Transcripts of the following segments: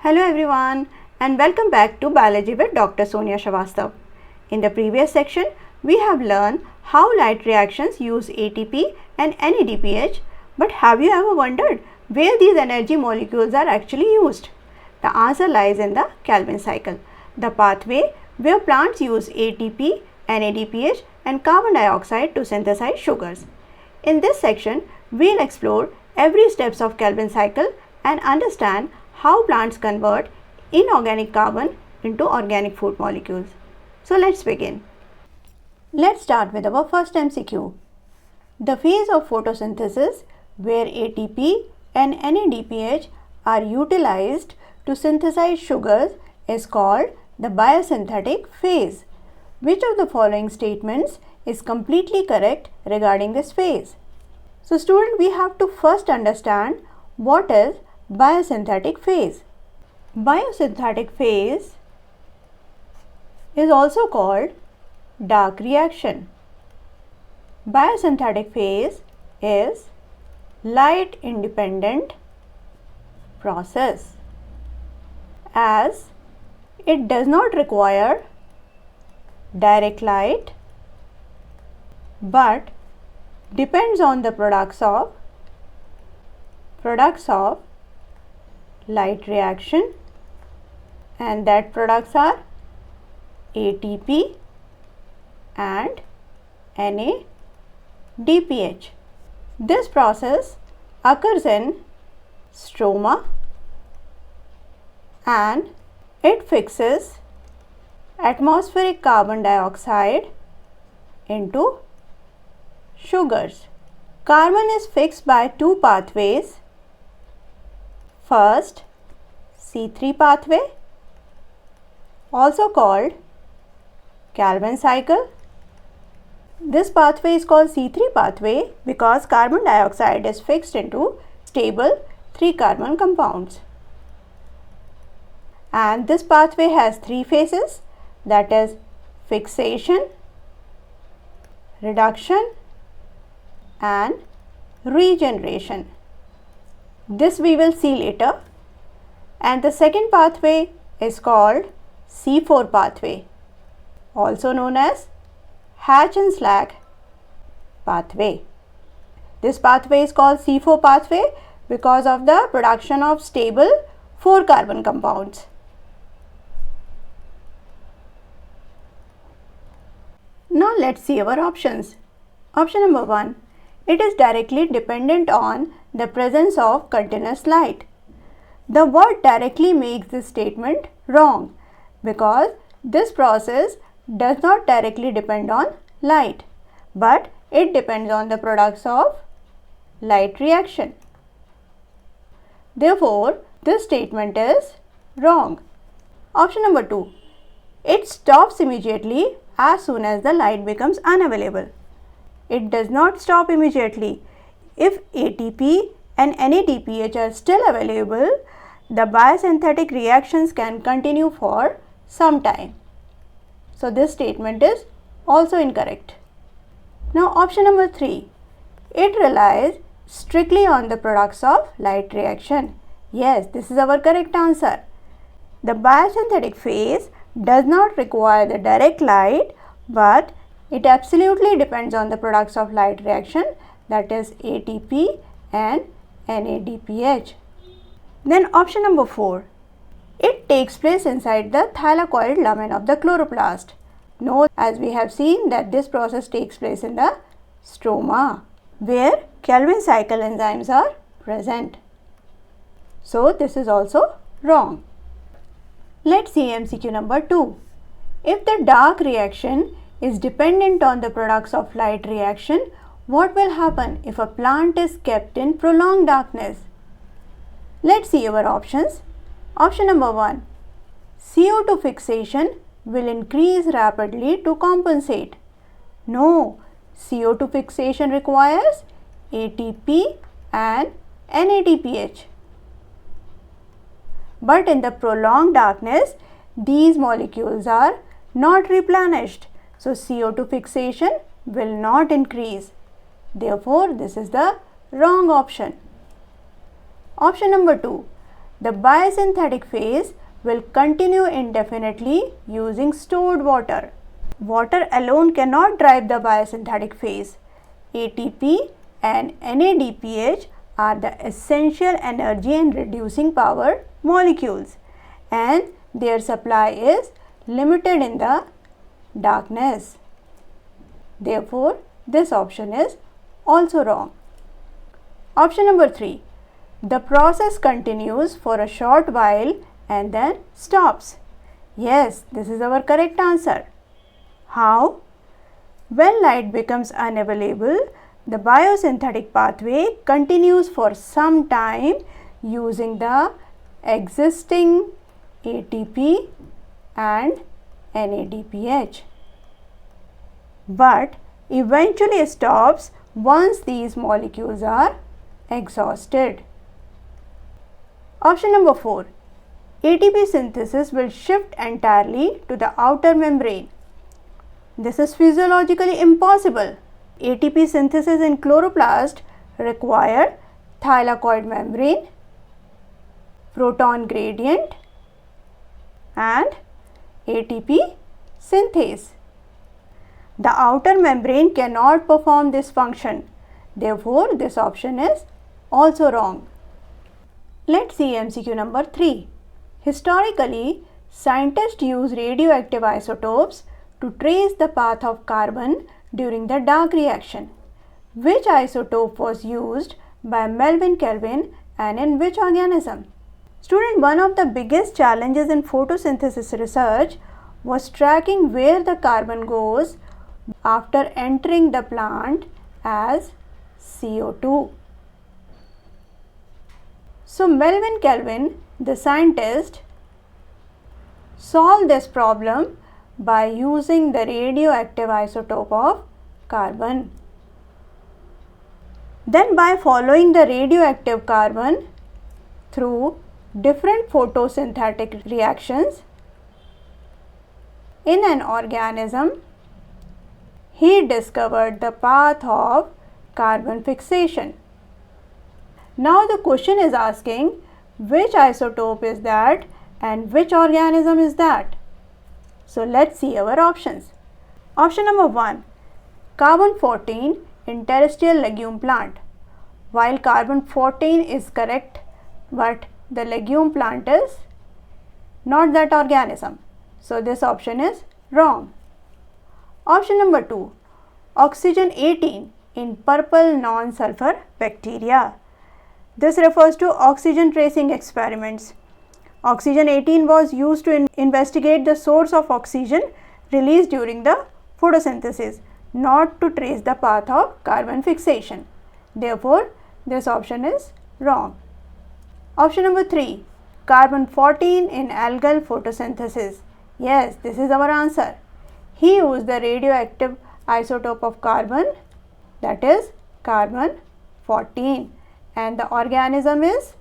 Hello everyone and welcome back to Biology with Dr. Sonia Shrivastava. In the previous section, we have learned how light reactions use ATP and NADPH, but have you ever wondered where these energy molecules are actually used? The answer lies in the Calvin cycle, the pathway where plants use ATP, NADPH and carbon dioxide to synthesize sugars. In this section, we'll explore every steps of Calvin cycle and understand how plants convert inorganic carbon into organic food molecules. So let's begin. Let's start with our first MCQ. The phase of photosynthesis where ATP and NADPH are utilized to synthesize sugars is called the biosynthetic phase. Which of the following statements is completely correct regarding this phase? So student, we have to first understand what is biosynthetic phase. Biosynthetic phase is also called dark reaction. Biosynthetic phase is light independent process as it does not require direct light but depends on the products of light reaction, and that products are ATP and NADPH. This process occurs in stroma and it fixes atmospheric carbon dioxide into sugars. Carbon is fixed by two pathways. First, C3 pathway, also called Calvin cycle. This pathway is called C3 pathway because carbon dioxide is fixed into stable 3-carbon compounds. And this pathway has three phases, that is fixation, reduction and regeneration. This we will see later. And the second pathway is called C4 pathway, also known as Hatch and Slack pathway. This pathway is called C4 pathway because of the production of stable 4-carbon compounds. Now let's see our options. Option number 1. It is directly dependent on the presence of continuous light. The word directly makes this statement wrong because this process does not directly depend on light, but it depends on the products of light reaction. Therefore, this statement is wrong. Option number 2. It stops immediately as soon as the light becomes unavailable. It does not stop immediately. If ATP and NADPH are still available, the biosynthetic reactions can continue for some time. So this statement is also incorrect. Now option number 3. It relies strictly on the products of light reaction. Yes, this is our correct answer. The biosynthetic phase does not require the direct light, but it absolutely depends on the products of light reaction, that is ATP and NADPH. Then option number 4. It takes place inside the thylakoid lumen of the chloroplast. Note, as we have seen, that this process takes place in the stroma where Calvin cycle enzymes are present. So this is also wrong. Let's see MCQ number 2. If the dark reaction is dependent on the products of light reaction, what will happen if a plant is kept in prolonged darkness? Let's see our options. Option number 1. CO2 fixation will increase rapidly to compensate. No, CO2 fixation requires ATP and NADPH. But in the prolonged darkness, these molecules are not replenished. So CO2 fixation will not increase. Therefore, this is the wrong option. Option number 2. the biosynthetic phase will continue indefinitely using stored water. Water alone cannot drive the biosynthetic phase. ATP and NADPH are the essential energy and reducing power molecules, and their supply is limited in the darkness. Therefore, this option is also wrong. Option number 3. The process continues for a short while and then stops. Yes, this is our correct answer. How? When light becomes unavailable, the biosynthetic pathway continues for some time using the existing ATP and NADPH, but eventually stops once these molecules are exhausted. Option number 4. ATP synthesis will shift entirely to the outer membrane. This is physiologically impossible. ATP synthesis in chloroplast require thylakoid membrane, proton gradient and ATP synthase. The outer membrane cannot perform this function. Therefore, this option is also wrong. Let's see MCQ number 3. Historically, scientists use radioactive isotopes to trace the path of carbon during the dark reaction. Which isotope was used by Melvin Kelvin and in which organism? Student, one of the biggest challenges in photosynthesis research was tracking where the carbon goes after entering the plant as CO2. So Melvin Kelvin, the scientist, solved this problem by using the radioactive isotope of carbon. Then by following the radioactive carbon through different photosynthetic reactions in an organism, he discovered the path of carbon fixation. Now the question is asking which isotope is that and which organism is that. So let's see our options. Option number 1. Carbon-14 in terrestrial legume plant. While carbon-14 is correct, but the legume plant is not that organism. So this option is wrong. Option number 2. Oxygen-18 in purple non-sulfur bacteria. This refers to oxygen tracing experiments. Oxygen-18 was used to investigate the source of oxygen released during the photosynthesis, not to trace the path of carbon fixation. Therefore, this option is wrong. Option number 3. Carbon-14 in algal photosynthesis. Yes, this is our answer. He used the radioactive isotope of carbon, that is carbon-14, and the organism is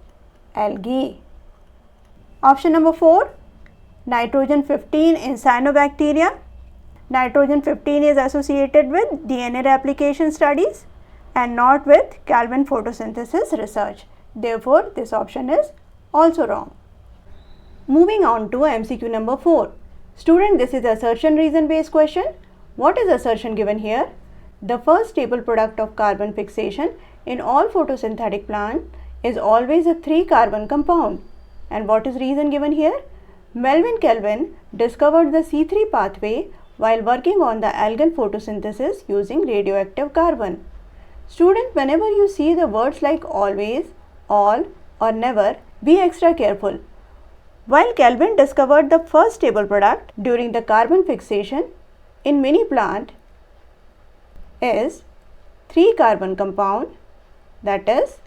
algae. Option number 4. Nitrogen-15 in cyanobacteria. Nitrogen-15 is associated with DNA replication studies and not with Kelvin photosynthesis research. Therefore, this option is also wrong. Moving on to MCQ number 4. Student, this is assertion reason based question. What is assertion given here? The first stable product of carbon fixation in all photosynthetic plants is always a 3-carbon compound. And what is reason given here? Melvin Kelvin discovered the C3 pathway while working on the algal photosynthesis using radioactive carbon. Student, whenever you see the words like always, all or never, be extra careful. While Kelvin discovered the first stable product during the carbon fixation in many plant is 3-carbon compound, that is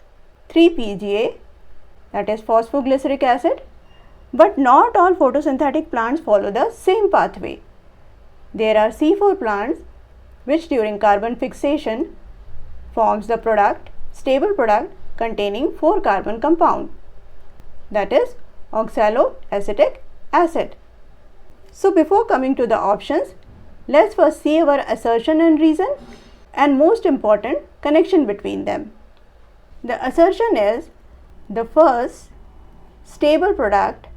3-PGA, that is phosphoglyceric acid, but not all photosynthetic plants follow the same pathway. There are C4 plants which during carbon fixation forms the stable product containing 4-carbon compound, that is oxaloacetic acid. So before coming to the options, let's first see our assertion and reason and most important connection between them. The assertion is the first stable product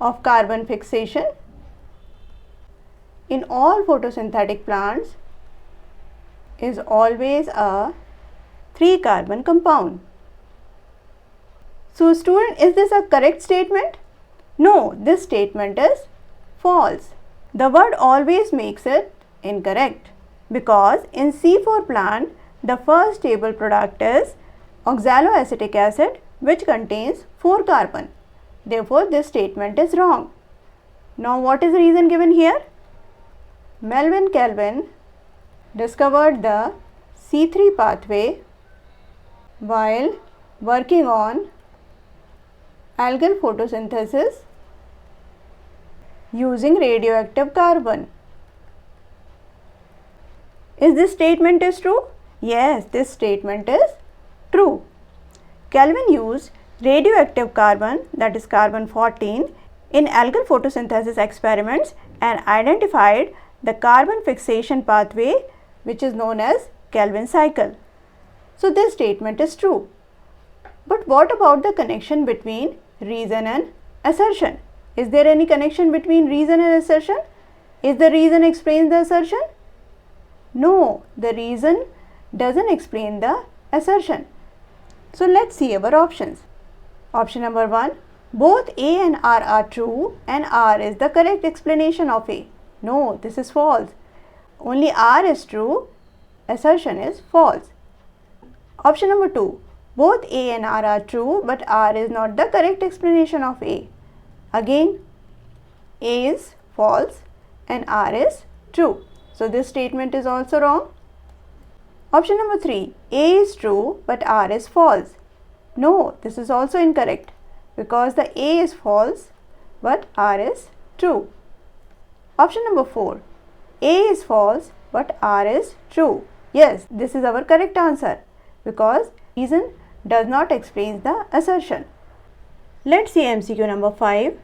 of carbon fixation in all photosynthetic plants is always a 3-carbon compound. So student, is this a correct statement? No, this statement is false. The word always makes it incorrect because in C4 plant the first stable product is oxaloacetic acid, which contains 4 carbon. Therefore, this statement is wrong. Now, what is the reason given here? Melvin Calvin discovered the C3 pathway while working on algal photosynthesis using radioactive carbon. Is this statement is true? Yes, this statement is true. Calvin used radioactive carbon, that is carbon 14, in algal photosynthesis experiments and identified the carbon fixation pathway, which is known as Calvin cycle. So this statement is true. But what about the connection between reason and assertion? Is there any connection between reason and assertion? Is the reason explains the assertion? No, the reason doesn't explain the assertion. So let's see our options. Option number 1, both A and R are true and R is the correct explanation of A. No, this is false. Only R is true, assertion is false. Option number 2, both A and R are true but R is not the correct explanation of A. Again, A is false and R is true. So this statement is also wrong. Option number 3, A is true but R is false. No, this is also incorrect because the A is false but R is true. Option number 4, A is false but R is true. Yes, this is our correct answer because reason does not explain the assertion. Let's see MCQ number 5.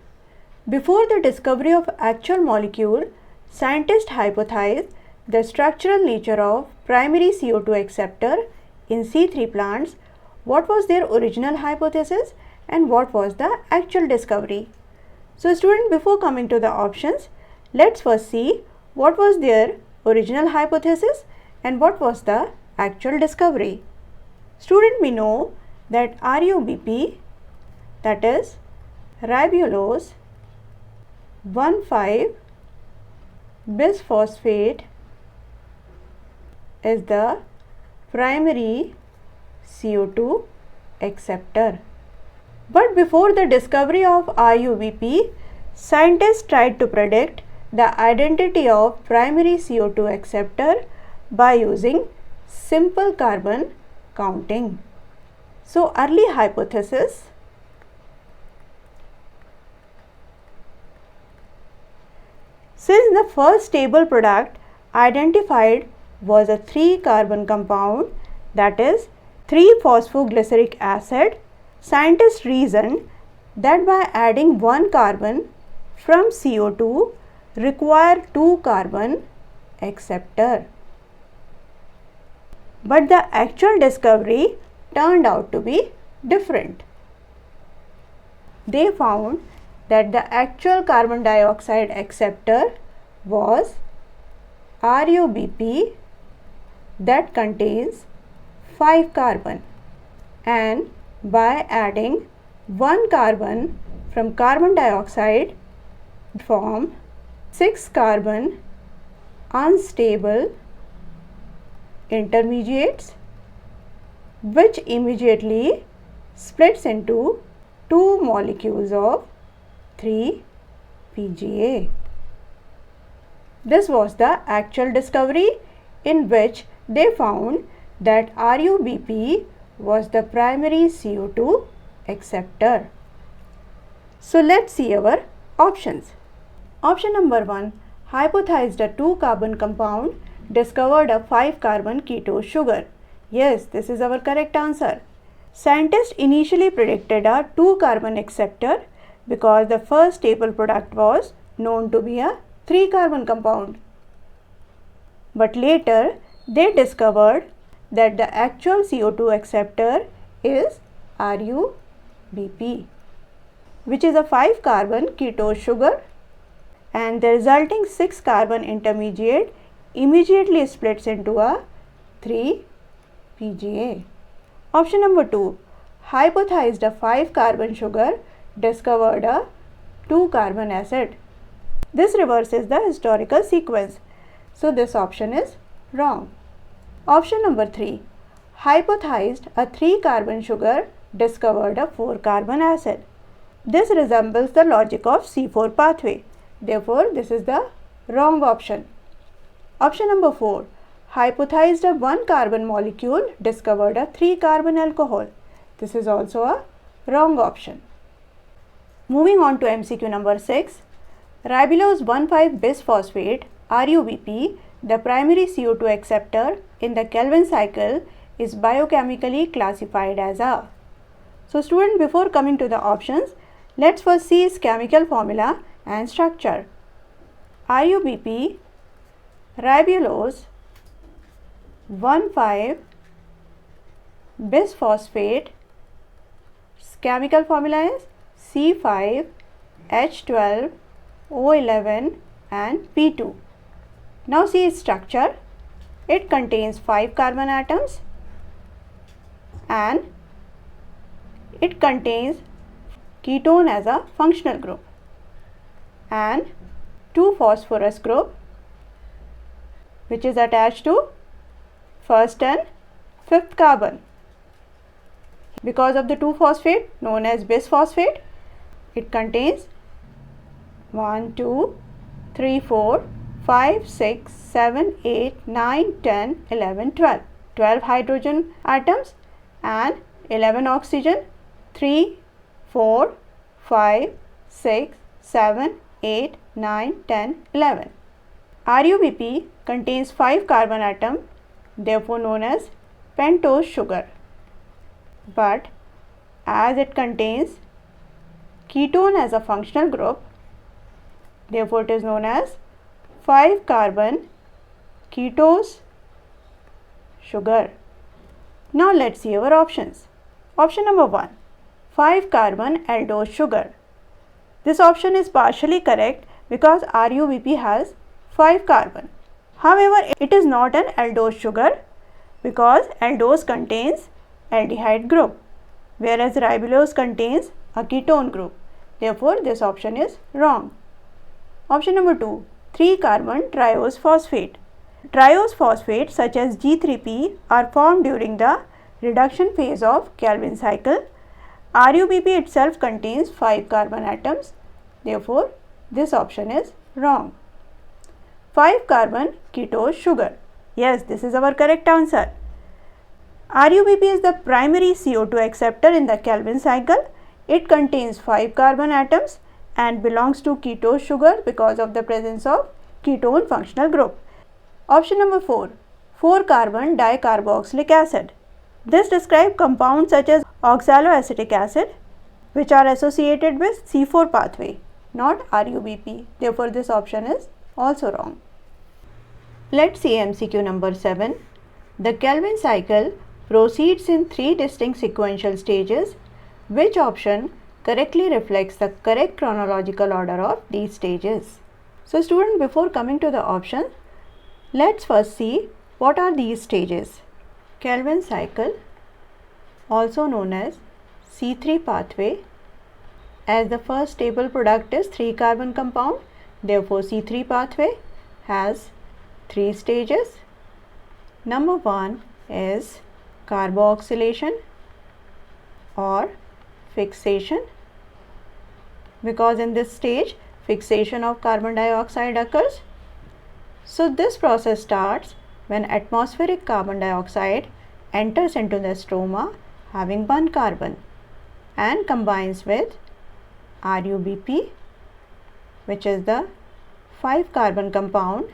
Before the discovery of actual molecule, scientists hypothesized the structural nature of primary CO2 acceptor in C3 plants. What was their original hypothesis and what was the actual discovery? So student, before coming to the options, let's first see what was their original hypothesis and what was the actual discovery. Student, we know that RUBP, that is ribulose 1,5-bisphosphate, is the primary CO2 acceptor. But before the discovery of RUBP, scientists tried to predict the identity of primary CO2 acceptor by using simple carbon counting. So early hypothesis, since the first stable product identified was a 3-carbon compound, that is 3-phosphoglyceric acid, scientists reasoned that by adding 1 carbon from CO2 require 2-carbon acceptor. But the actual discovery turned out to be different. They found that the actual carbon dioxide acceptor was RUBP that contains 5 carbon, and by adding 1 carbon from carbon dioxide form 6 carbon unstable intermediates, which immediately splits into 2 molecules of 3-PGA. This was the actual discovery in which they found that RUBP was the primary CO2 acceptor. So let's see our options. Option number 1, hypothesized a 2-carbon compound discovered a 5-carbon ketose sugar. Yes, this is our correct answer. Scientists initially predicted a 2-carbon acceptor because the first stable product was known to be a 3-carbon compound. But later they discovered that the actual CO2 acceptor is RUBP. BP, which is a 5-carbon ketose sugar, and the resulting 6-carbon intermediate immediately splits into a 3-PGA. Option number 2. Hypothesized a 5-carbon sugar discovered a 2-carbon acid. This reverses the historical sequence, so this option is wrong. Option number 3. Hypothesized a 3-carbon sugar discovered a 4-carbon acid. This resembles the logic of C4 pathway. Therefore, this is the wrong option. Option number 4. Hypothesized a 1-carbon molecule discovered a 3-carbon alcohol. This is also a wrong option. Moving on to MCQ number 6. Ribulose 1,5-bisphosphate RUBP, the primary CO2 acceptor in the Calvin cycle, is biochemically classified as a. So student, before coming to the options, let's first see its chemical formula and structure. RUBP, ribulose 1,5-bisphosphate, chemical formula is C5H12O11 and P2. Now see its structure. It contains 5 carbon atoms and it contains ketone as a functional group and 2 phosphorus group which is attached to first and fifth carbon. Because of the 2-phosphate known as bisphosphate, it contains 1, 2, 3, 4, 5, 6, 7, 8, 9, 10, 11, 12. 12 hydrogen atoms and 11 oxygen. 3, 4, 5, 6, 7, 8, 9, 10, 11. RUBP contains 5 carbon atom, therefore known as pentose sugar. But as it contains ketone as a functional group, therefore it is known as 5-carbon ketose sugar. Now let's see our options. Option number 1. 5-carbon aldose sugar. This option is partially correct because RUBP has 5 carbon. However, it is not an aldose sugar because aldose contains aldehyde group, whereas ribulose contains a ketone group. Therefore, this option is wrong. Option number 2. 3-carbon triose phosphate. Triose phosphates such as G3P are formed during the reduction phase of Calvin cycle. RUBP itself contains 5 carbon atoms. Therefore, this option is wrong. 5-carbon ketose sugar. Yes, this is our correct answer. RUBP is the primary CO2 acceptor in the Calvin cycle. It contains 5 carbon atoms and belongs to ketose sugar because of the presence of ketone functional group. Option number 4. 4-carbon dicarboxylic acid. This describes compounds such as oxaloacetic acid which are associated with C4 pathway, not RUBP. Therefore, this option is also wrong. Let's see MCQ number 7. The Calvin cycle proceeds in 3 distinct sequential stages. Which option correctly reflects the correct chronological order of these stages? So student, before coming to the option, let's first see what are these stages. Calvin cycle, also known as C3 pathway, as the first stable product is 3-carbon compound, therefore C3 pathway has 3 stages. Number 1 is carboxylation or fixation, because in this stage fixation of carbon dioxide occurs. So this process starts when atmospheric carbon dioxide enters into the stroma having 1 carbon and combines with RUBP, which is the 5-carbon compound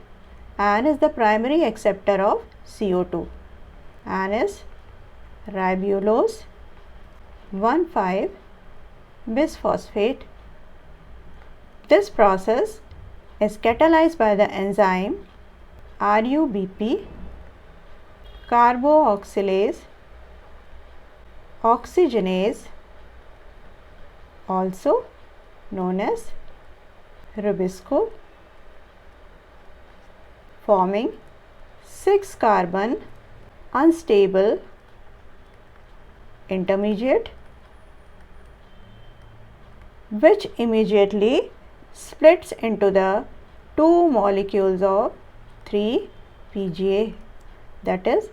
and is the primary acceptor of CO2 and is ribulose 1,5-bisphosphate. This process is catalyzed by the enzyme RUBP carboxylase oxygenase also known as rubisco, forming 6 carbon unstable intermediate, which immediately splits into the 2 molecules of 3-PGA, that is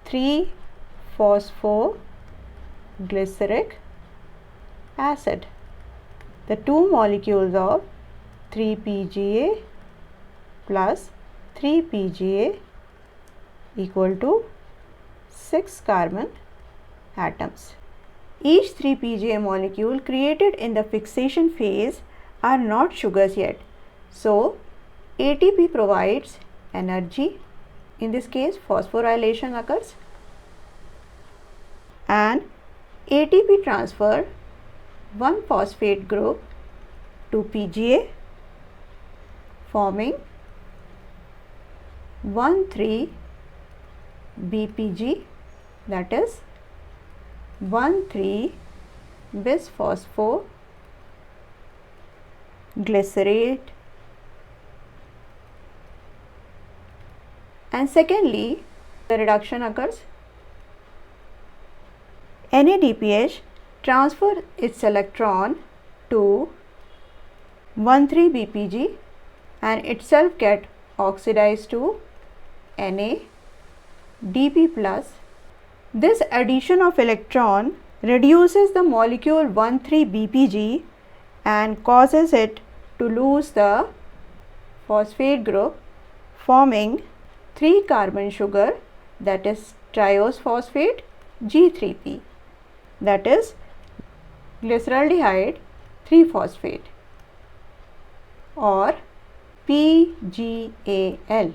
3-phosphoglyceric acid. The 2 molecules of 3-PGA plus 3-PGA equal to 6 carbon atoms. Each 3-PGA molecule created in the fixation phase are not sugars yet. So, ATP provides energy. In this case, phosphorylation occurs, and ATP transfer one phosphate group to PGA, forming 1,3-BPG, that is 1,3-bisphosphoglycerate. And secondly, the reduction occurs. NADPH transfer its electron to 1,3-BPG and itself get oxidized to NADP+. This addition of electron reduces the molecule 1,3-BPG and causes it to lose the phosphate group, forming 3 carbon sugar, that is triose phosphate G3P, that is glyceraldehyde 3-phosphate, or PGAL.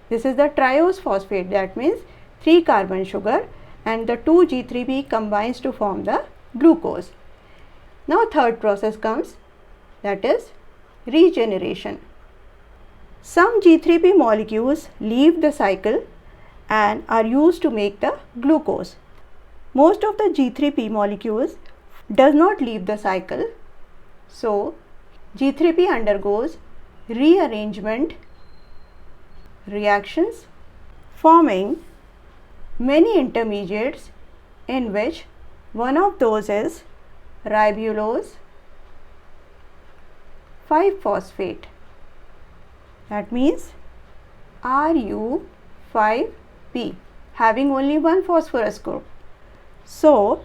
This is the triose phosphate, that means 3 carbon sugar, and the 2G3P combines to form the glucose. Now third process comes, that is regeneration. Some G3P molecules leave the cycle and are used to make the glucose. Most of the G3P molecules does not leave the cycle, so G3P undergoes rearrangement reactions, forming many intermediates, in which one of those is ribulose 5-phosphate, that means Ru5P, having only one phosphorus group. So,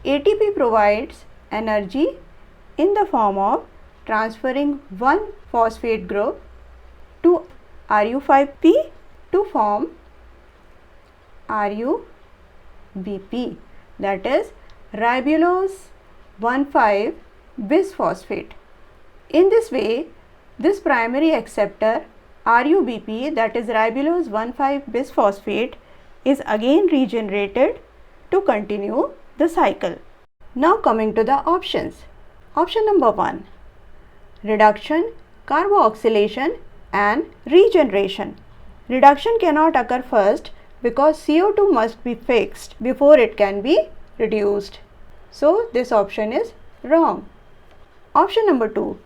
ATP provides energy in the form of transferring one phosphate group to Ru5P to form RuBP, that is ribulose 1,5-bisphosphate. In this way, this primary acceptor RuBP, that is ribulose 1,5-bisphosphate, is again regenerated to continue the cycle. Now coming to the options. Option number 1, reduction, carboxylation and regeneration. Reduction cannot occur first because CO2 must be fixed before it can be reduced. So this option is wrong. Option number 2,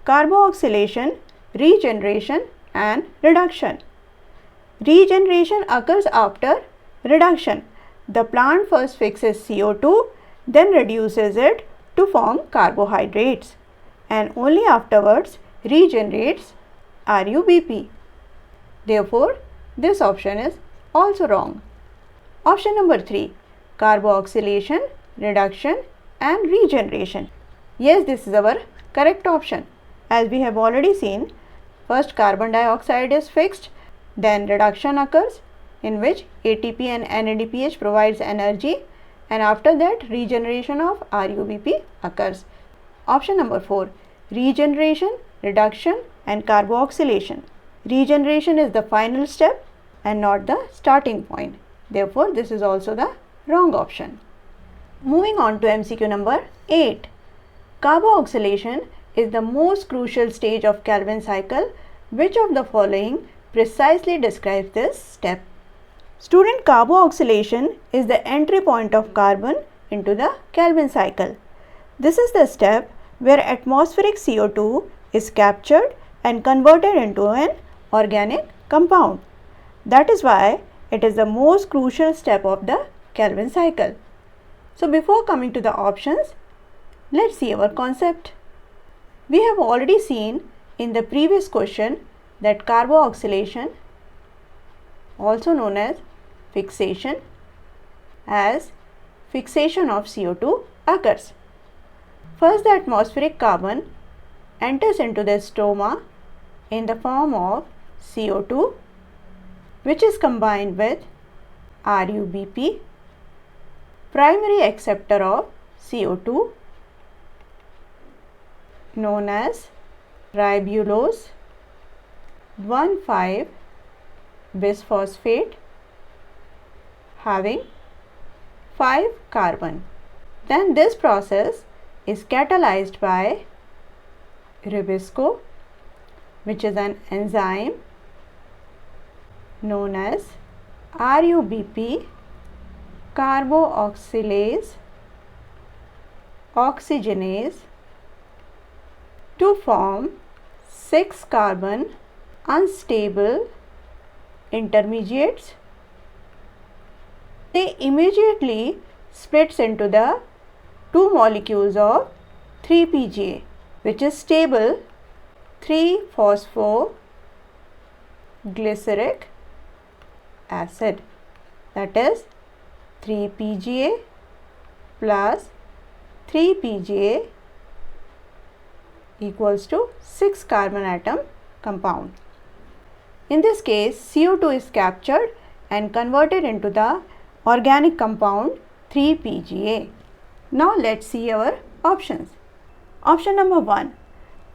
carboxylation, regeneration and reduction. Regeneration occurs after reduction. The plant first fixes CO2, then reduces it to form carbohydrates, and only afterwards regenerates RuBP. Therefore, this option is also wrong. Option number 3, carboxylation, reduction and regeneration. Yes, this is our correct option. As we have already seen, first carbon dioxide is fixed, then reduction occurs, in which ATP and NADPH provides energy, and after that regeneration of RuBP occurs. Option number 4, regeneration, reduction and carboxylation. Regeneration is the final step and not the starting point. Therefore, this is also the wrong option. Moving on to MCQ number 8. Carboxylation is the most crucial stage of Calvin cycle. Which of the following precisely describes this step? Student, carboxylation is the entry point of carbon into the Calvin cycle. This is the step where atmospheric CO2 is captured and converted into an organic compound. That is why it is the most crucial step of the Calvin cycle. So before coming to the options, let's see our concept. We have already seen in the previous question that carboxylation, also known as fixation of CO2 occurs. First, the atmospheric carbon enters into the stoma in the form of CO2, which is combined with RuBP, primary acceptor of CO2, known as ribulose 1,5-bisphosphate having 5 carbon. Then this process is catalyzed by Rubisco, which is an enzyme known as RuBP carboxylase oxygenase to form 6 carbon unstable intermediates. They immediately splits into the 2 molecules of 3-PGA, which is stable 3-phosphoglyceric acid, that is 3-PGA plus 3-PGA equals to 6 carbon atom compound. In this case, CO2 is captured and converted into the organic compound 3-PGA. Now let's see our options. Option number 1,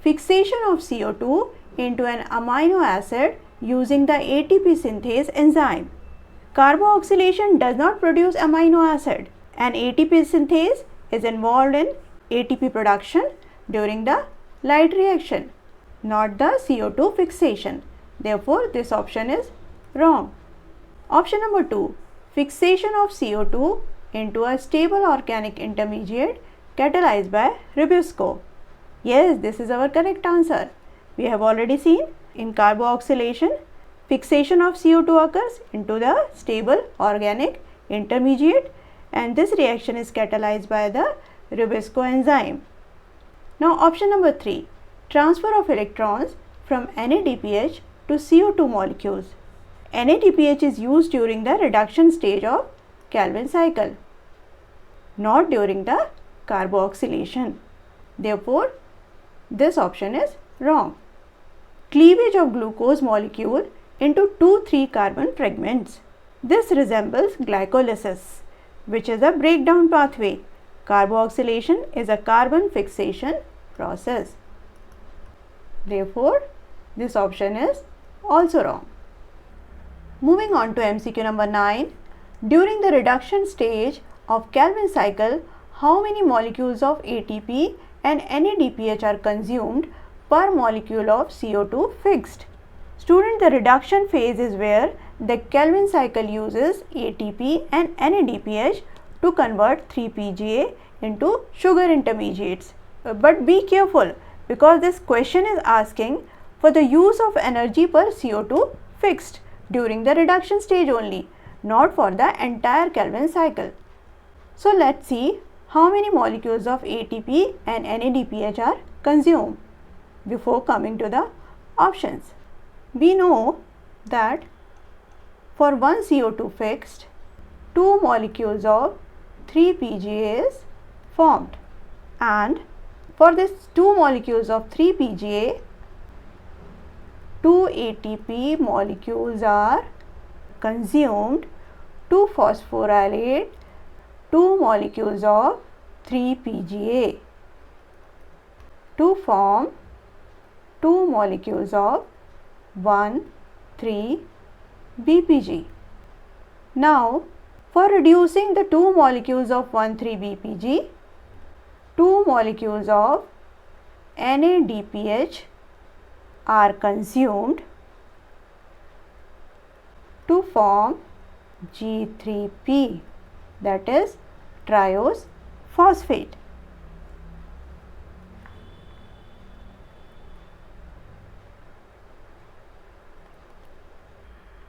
fixation of CO2 into an amino acid using the ATP synthase enzyme. Carboxylation does not produce amino acid, and ATP synthase is involved in ATP production during the light reaction, not the CO2 fixation. Therefore, this option is wrong. Option number 2, fixation of CO2 into a stable organic intermediate catalyzed by Rubisco. Yes, this is our correct answer. We have already seen in carboxylation, fixation of CO2 occurs into the stable organic intermediate, and this reaction is catalyzed by the Rubisco enzyme. Now option number 3, transfer of electrons from NADPH to CO2 molecules. NADPH is used during the reduction stage of Calvin cycle, not during the carboxylation. Therefore, this option is wrong. Cleavage of glucose molecule into 2,3 carbon fragments. This resembles glycolysis, which is a breakdown pathway. Carboxylation is a carbon fixation process. Therefore, this option is also wrong. Moving on to MCQ number 9. During the reduction stage of Calvin cycle, how many molecules of ATP and NADPH are consumed per molecule of CO2 fixed? Student, the reduction phase is where the Calvin cycle uses ATP and NADPH to convert 3-PGA into sugar intermediates. But be careful, because this question is asking for the use of energy per CO2 fixed during the reduction stage only, not for the entire Calvin cycle. So let's see how many molecules of ATP and NADPH are consumed before coming to the options. We know that for 1 CO2 fixed, 2 molecules of 3-PGA is formed, and for this 2 molecules of 3-PGA, 2 ATP molecules are consumed to phosphorylate 2 molecules of 3-PGA to form 2 molecules of 1,3-BPG. Now, for reducing the 2 molecules of 1,3-BPG, 2 molecules of NADPH are consumed to form G3P, that is triose phosphate.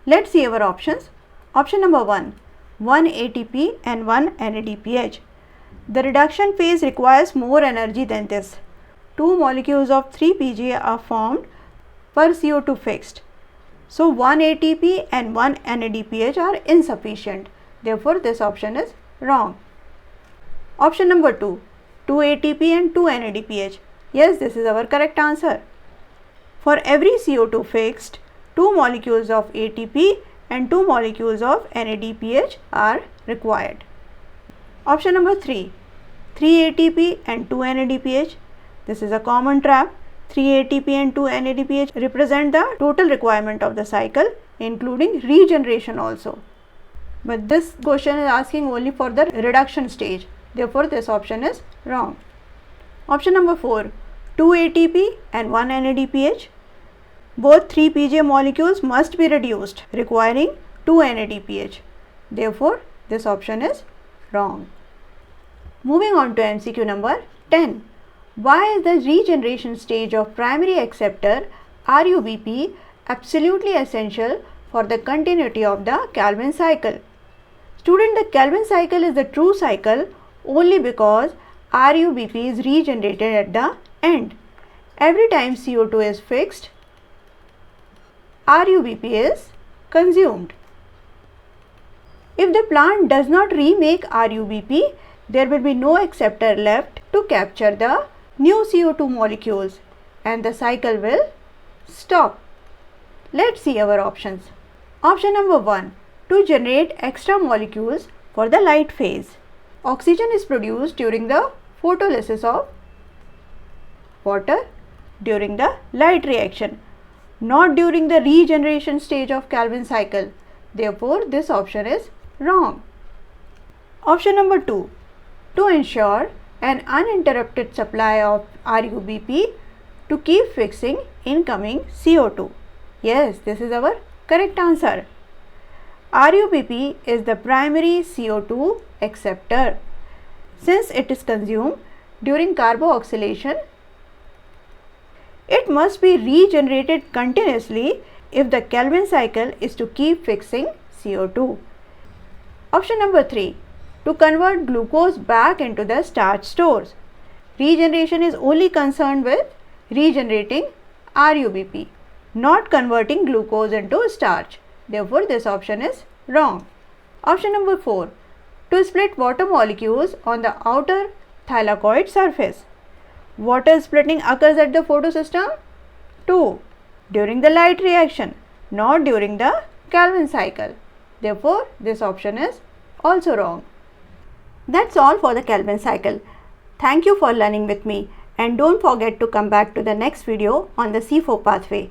Let's see our options. Option number 1, 1 ATP and 1 NADPH. The reduction phase requires more energy than this. 2 molecules of 3 PGA are formed per CO2 fixed. So 1 ATP and 1 NADPH are insufficient. Therefore, this option is wrong. Option number 2, 2 ATP and 2 NADPH. Yes, this is our correct answer. For every CO2 fixed, 2 molecules of ATP and 2 molecules of NADPH are required. Option number 3, 3 ATP and 2 NADPH. This is a common trap. 3 ATP and 2 NADPH represent the total requirement of the cycle, including regeneration also. But this question is asking only for the reduction stage. Therefore, this option is wrong. Option number 4, 2 ATP and 1 NADPH. Both 3 PGA molecules must be reduced, requiring 2 NADPH. Therefore, this option is wrong. Moving on to MCQ number 10. Why is the regeneration stage of primary acceptor RUBP absolutely essential for the continuity of the Calvin cycle? Student, the Calvin cycle is the true cycle only because RUBP is regenerated at the end. Every time CO2 is fixed, RUBP is consumed. If the plant does not remake RUBP, there will be no acceptor left to capture the new CO2 molecules and the cycle will stop. Let's see our options. Option number 1, to generate extra molecules for the light phase. Oxygen is produced during the photolysis of water during the light reaction, not during the regeneration stage of Calvin cycle. Therefore, this option is wrong. Option number 2, to ensure an uninterrupted supply of RUBP to keep fixing incoming CO2. Yes, this is our correct answer. RUBP is the primary CO2 acceptor. Since it is consumed during carboxylation, it must be regenerated continuously if the Calvin cycle is to keep fixing CO2. Option number 3, to convert glucose back into the starch stores. Regeneration is only concerned with regenerating RUBP, not converting glucose into starch. Therefore, this option is wrong. Option number 4, to split water molecules on the outer thylakoid surface. Water splitting occurs at the photosystem 2 during the light reaction, not during the Calvin cycle. Therefore, this option is also wrong. That's all for the Calvin cycle. Thank you for learning with me, and don't forget to come back to the next video on the C4 pathway.